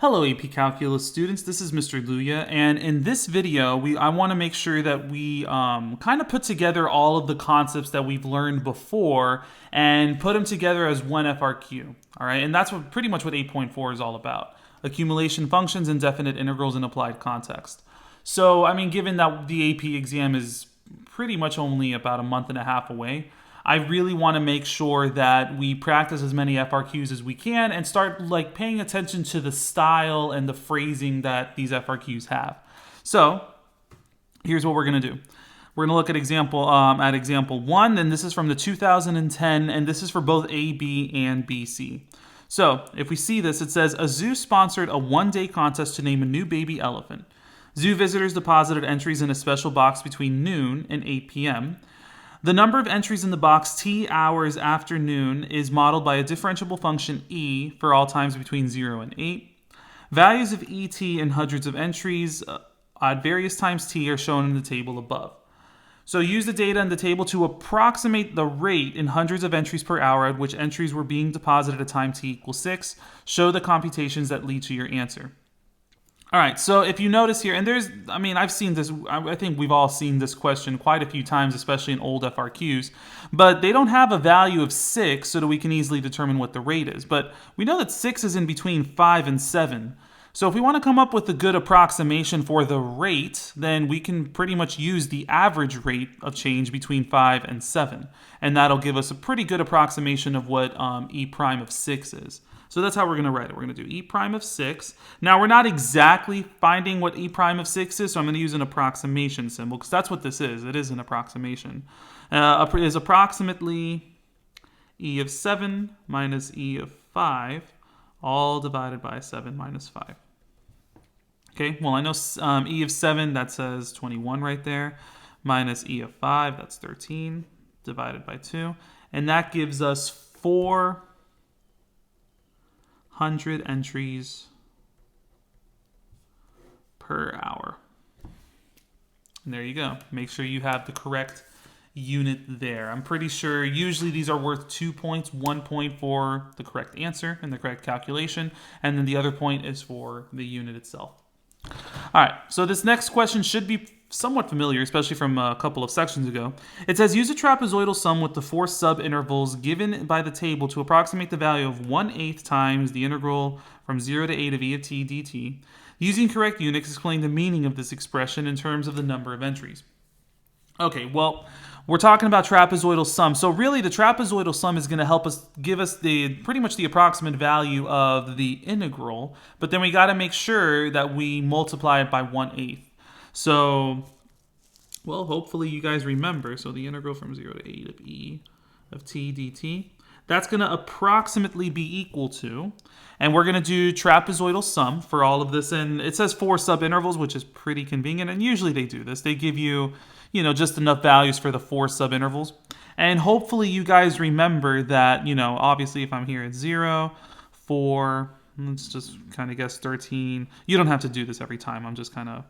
Hello AP Calculus students, this is Mr. Luya, and in this video I want to make sure that we kind of put together all of the concepts that we've learned before and put them together as one FRQ, alright? And that's pretty much what 8.4 is all about. Accumulation functions, indefinite integrals, and applied context. So, I mean, given that the AP exam is pretty much only about a month and a half away, I really want to make sure that we practice as many FRQs as we can and start paying attention to the style and the phrasing that these FRQs have. So here's what we're going to do. We're going to look at example 1, and this is from the 2010, and this is for both A, B, and BC. So if we see this, it says, a zoo sponsored a one-day contest to name a new baby elephant. Zoo visitors deposited entries in a special box between noon and 8 p.m. The number of entries in the box t hours after noon is modeled by a differentiable function e for all times between 0 and 8. Values of et in hundreds of entries at various times t are shown in the table above. So use the data in the table to approximate the rate in hundreds of entries per hour at which entries were being deposited at time t equals 6. Show the computations that lead to your answer. All right, so if you notice here, and I've seen this, I think we've all seen this question quite a few times, especially in old FRQs, but they don't have a value of 6 so that we can easily determine what the rate is. But we know that 6 is in between 5 and 7. So if we want to come up with a good approximation for the rate, then we can pretty much use the average rate of change between 5 and 7. And that'll give us a pretty good approximation of what e prime of 6 is. So that's how we're going to write it. We're going to do e prime of 6. Now, we're not exactly finding what e prime of 6 is, so I'm going to use an approximation symbol, because that's what this is. It is an approximation. It is approximately e of 7 minus e of 5, all divided by 7 minus 5. Okay, well, I know e of 7, that says 21 right there, minus e of 5, that's 13, divided by 2. And that gives us 400 entries per hour. And there you go. Make sure you have the correct unit there. I'm pretty sure usually these are worth 2 points. 1 point for the correct answer and the correct calculation, and then the other point is for the unit itself. All right, so this next question should be somewhat familiar, especially from a couple of sections ago. It says, use a trapezoidal sum with the 4 subintervals given by the table to approximate the value of 1/8 times the integral from 0 to 8 of e of t dt. Using correct units, explain the meaning of this expression in terms of the number of entries. Okay, well, we're talking about trapezoidal sum. So really, the trapezoidal sum is going to help us give us pretty much the approximate value of the integral, but then we got to make sure that we multiply it by 1/8. So, well, hopefully you guys remember. So the integral from 0 to 8 of e of t dt, that's going to approximately be equal to, and we're going to do trapezoidal sum for all of this. And it says 4 subintervals, which is pretty convenient. And usually they do this. They give you, just enough values for the 4 subintervals. And hopefully you guys remember that, obviously if I'm here at 0, 4, let's just kind of guess 13. You don't have to do this every time. I'm just kind of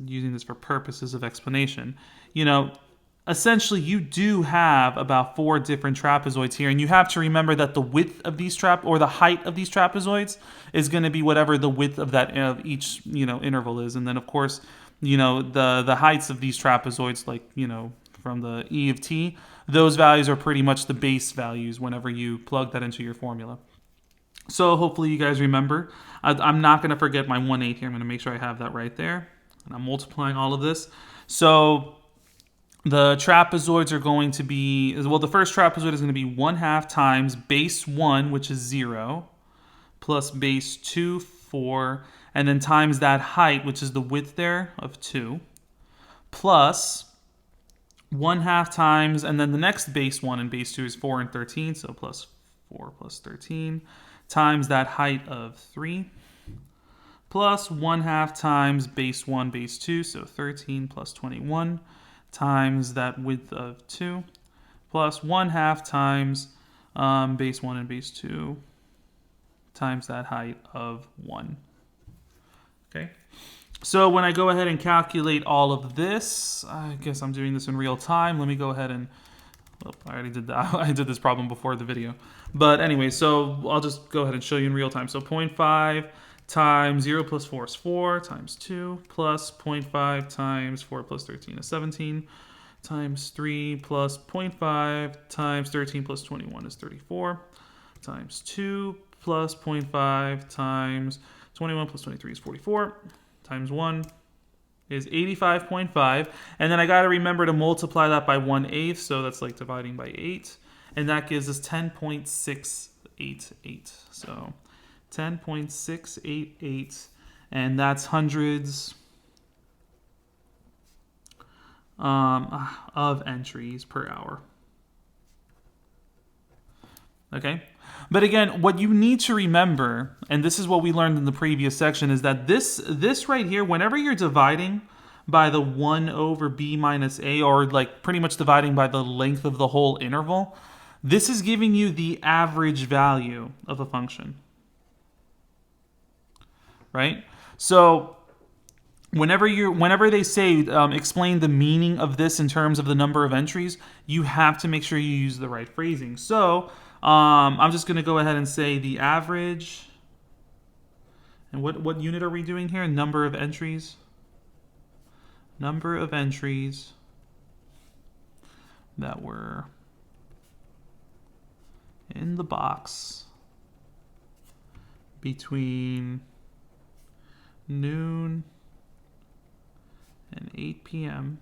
using this for purposes of explanation. Essentially you do have about 4 different trapezoids here, and you have to remember that the width of these the height of these trapezoids is going to be whatever the width of that of each interval is. And then of course the heights of these trapezoids, from the e of t, those values are pretty much the base values whenever you plug that into your formula. So hopefully you guys remember. I'm not going to forget my 1/8 here. I'm going to make sure I have that right there. And I'm multiplying all of this. So the trapezoids are going to be, well, the first trapezoid is going to be 1/2 times base 1, which is 0, plus base 2, 4, and then times that height, which is the width there of 2, plus 1/2 times, and then the next base 1 and base 2 is 4 and 13, so plus 4 plus 13, times that height of 3, plus 1/2 times base 1, base 2, so 13 plus 21, times that width of 2, plus 1/2 times base 1 and base 2, times that height of 1. Okay, so when I go ahead and calculate all of this, I guess I'm doing this in real time. Let me go ahead and, well, I already did that. I did this problem before the video. But anyway, so I'll just go ahead and show you in real time. So 0.5 times 0 plus 4 is 4, times 2 plus 0.5 times 4 plus 13 is 17, times 3 plus 0.5 times 13 plus 21 is 34, times 2 plus 0.5 times 21 plus 23 is 44, times 1 is 85.5, and then I got to remember to multiply that by 1/8, so that's like dividing by 8, and that gives us 10.688. So 10.688, and that's hundreds of entries per hour. Okay? But again, what you need to remember, and this is what we learned in the previous section, is that this right here, whenever you're dividing by the 1 over b minus a, or like pretty much dividing by the length of the whole interval, this is giving you the average value of a function. Right? So whenever they say explain the meaning of this in terms of the number of entries, you have to make sure you use the right phrasing. So I'm just going to go ahead and say the average, and what unit are we doing here? Number of entries. Number of entries that were in the box between noon and 8 p.m.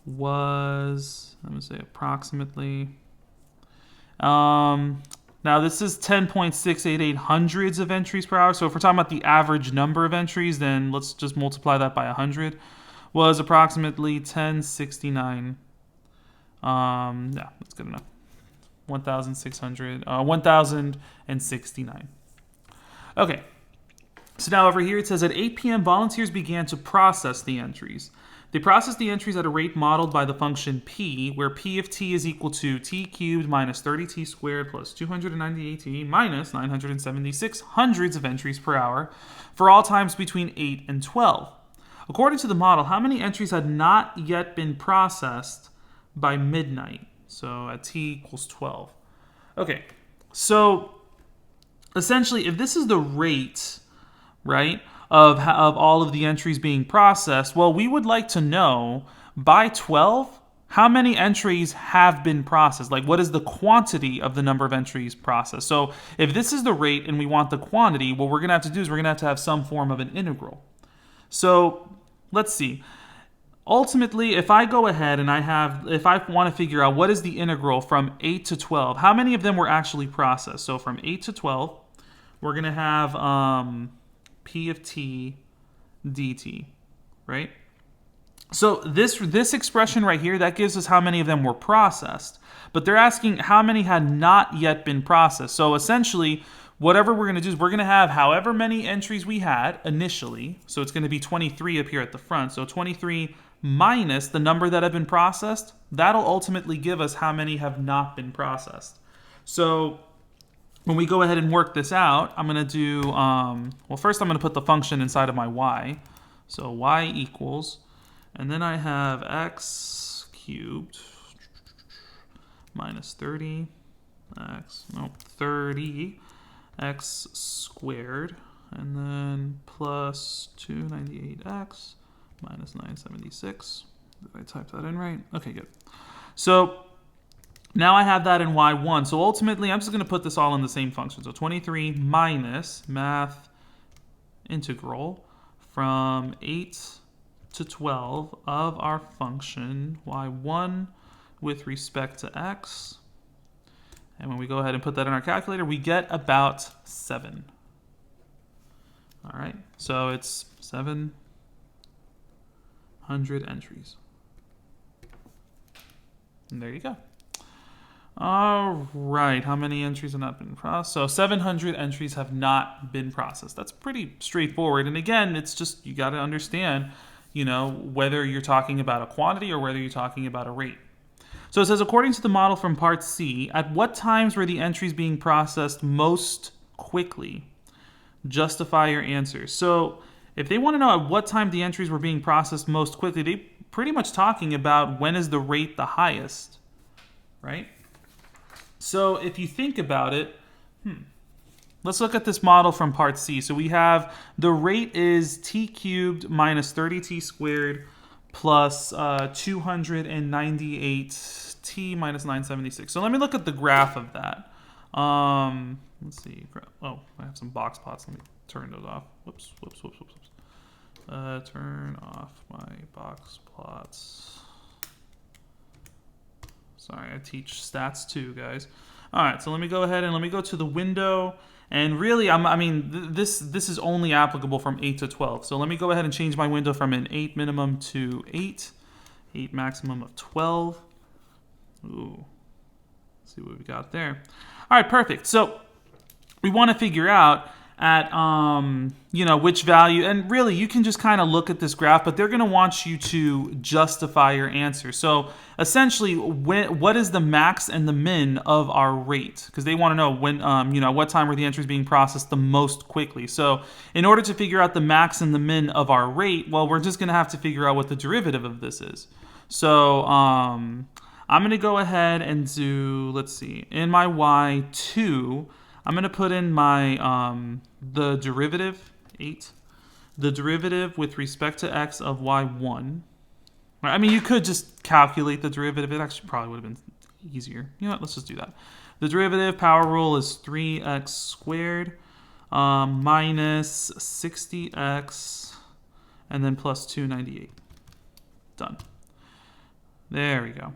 was, I'm going to say approximately, now this is 10.688 hundreds of entries per hour. So if we're talking about the average number of entries, then let's just multiply that by 100. Was approximately 1069. Yeah, that's good enough. 1,069. Okay. So now over here it says at 8 p.m. volunteers began to process the entries. They processed the entries at a rate modeled by the function p, where p of t is equal to t cubed minus 30t squared plus 298t minus 976 hundreds of entries per hour for all times between 8 and 12. According to the model, how many entries had not yet been processed by midnight? So at t equals 12. Okay, so essentially if this is the rate, right, of all of the entries being processed, well, we would like to know by 12 how many entries have been processed. Like, what is the quantity of the number of entries processed? So if this is the rate and we want the quantity, what we're going to have to do is we're going to have some form of an integral. So let's see. Ultimately, if I go ahead and if I want to figure out what is the integral from 8 to 12, how many of them were actually processed? So from 8 to 12, we're going to have p of t dt, right? So this expression right here, that gives us how many of them were processed. But they're asking how many had not yet been processed. So essentially, whatever we're going to do is we're going to have however many entries we had initially. So it's going to be 23 up here at the front. So 23 minus the number that have been processed. That'll ultimately give us how many have not been processed. So when we go ahead and work this out, I'm going to do, well, first I'm going to put the function inside of my y. So y equals, and then I have x cubed minus 30 x squared, and then plus 298x minus 976. Did I type that in right? Okay, good. So now I have that in y1. So ultimately, I'm just going to put this all in the same function. So 23 minus math integral from 8 to 12 of our function y1 with respect to x. And when we go ahead and put that in our calculator, we get about 7. All right, so it's 700 entries. And there you go. All right, how many entries have not been processed? So 700 entries have not been processed. That's pretty straightforward. And again, it's just, you got to understand, whether you're talking about a quantity or whether you're talking about a rate. So it says, according to the model from part C, at what times were the entries being processed most quickly? Justify your answer. So if they want to know at what time the entries were being processed most quickly, they're pretty much talking about when is the rate the highest, right? So if you think about it, let's look at this model from part C. So we have the rate is t cubed minus 30t squared plus 298t minus 976. So let me look at the graph of that. Let's see. Oh, I have some box plots. Let me turn those off. Whoops. Turn off my box plots. Sorry, I teach stats too, guys. All right, so let me go ahead and let me go to the window. And really, this is only applicable from 8 to 12. So let me go ahead and change my window from an 8 minimum to 8 maximum of 12. Ooh, let's see what we got there. All right, perfect. So we want to figure out at which value, and really you can just kind of look at this graph, but they're going to want you to justify your answer. So essentially, what is the max and the min of our rate? Because they want to know when what time are the entries being processed the most quickly. So in order to figure out the max and the min of our rate, well, we're just going to have to figure out what the derivative of this is. So I'm going to go ahead and do, let's see, in my y2, I'm going to put in my the derivative, 8, the derivative with respect to x of y1. I mean, you could just calculate the derivative. It actually probably would have been easier. You know what? Let's just do that. The derivative power rule is 3x squared minus 60x and then plus 298. Done. There we go.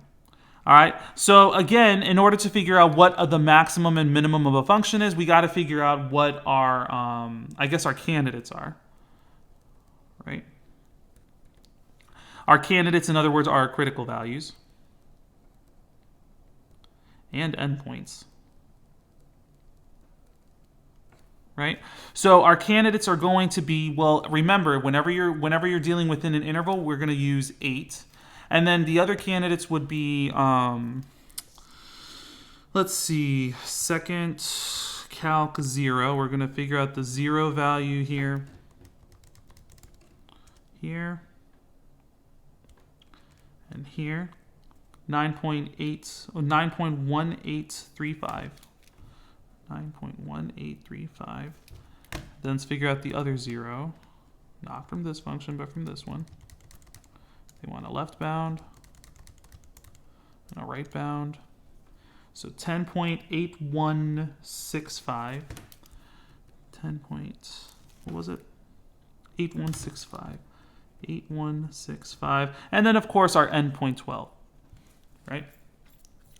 All right, so again, in order to figure out what the maximum and minimum of a function is, we got to figure out what our, I guess our candidates are, right? Our candidates, in other words, are our critical values and endpoints, right? So our candidates are going to be, well, remember, whenever you're dealing within an interval, we're going to use 8. And then the other candidates would be, let's see, second calc 0. We're going to figure out the 0 value here, and here. 9.1835. 9.1835. Then let's figure out the other 0. Not from this function, but from this one. They want a left bound and a right bound. So 10.8165. 8165. 8165. And then, of course, our endpoint 12. Right?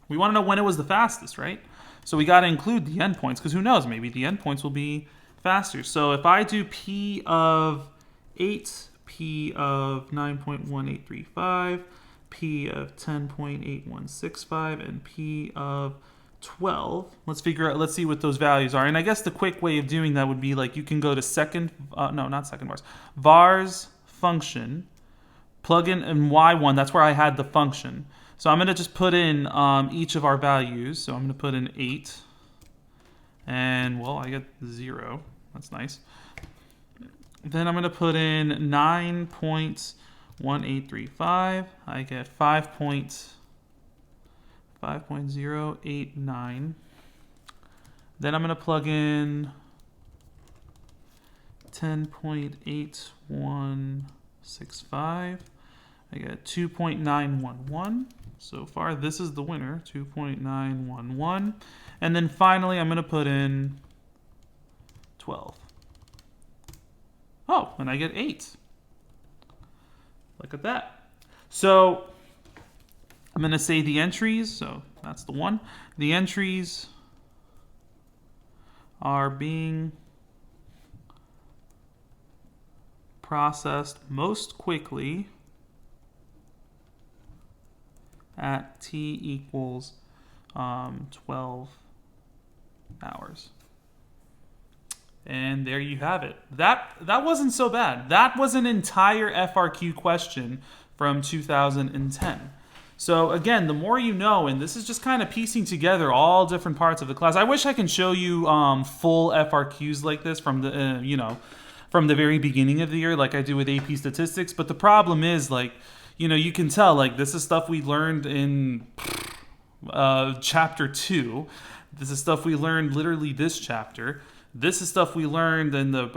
We want to know when it was the fastest, right? So we got to include the endpoints, because who knows? Maybe the endpoints will be faster. So if I do P of 8, P of 9.1835, P of 10.8165, and P of 12. Let's see what those values are. And I guess the quick way of doing that would be like you can go to vars function, plug in y1. That's where I had the function. So I'm going to just put in each of our values. So I'm going to put in 8. And, well, I get 0. That's nice. Then I'm going to put in 9.1835. I get 5.089. Then I'm going to plug in 10.8165. I get 2.911. So far, this is the winner, 2.911. And then finally, I'm going to put in 12. Oh, and I get 8. Look at that. So I'm going to say the entries. So that's the one. The entries are being processed most quickly at t equals 12 hours. And there you have it. That wasn't so bad. That was an entire FRQ question from 2010. So again, the more you know, and this is just kind of piecing together all different parts of the class. I wish I can show you full FRQs like this from the from the very beginning of the year, like I do with AP Statistics. But the problem is, like, you can tell, like, this is stuff we learned in chapter 2. This is stuff we learned literally this chapter. This is stuff we learned in the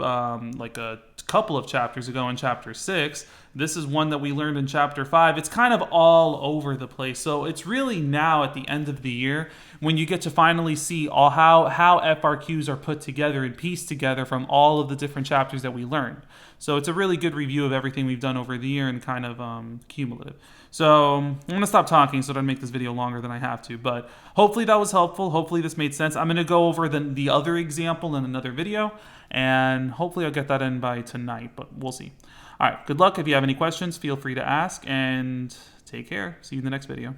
like a couple of chapters ago in chapter 6. This is one that we learned in chapter 5. It's kind of all over the place. So it's really now at the end of the year when you get to finally see all how FRQs are put together and pieced together from all of the different chapters that we learned. So it's a really good review of everything we've done over the year and kind of cumulative. So I'm going to stop talking so I don't make this video longer than I have to. But hopefully that was helpful. Hopefully this made sense. I'm going to go over the other example in another video. And hopefully I'll get that in by tonight. But we'll see. All right. Good luck. If you have any questions, feel free to ask. And take care. See you in the next video.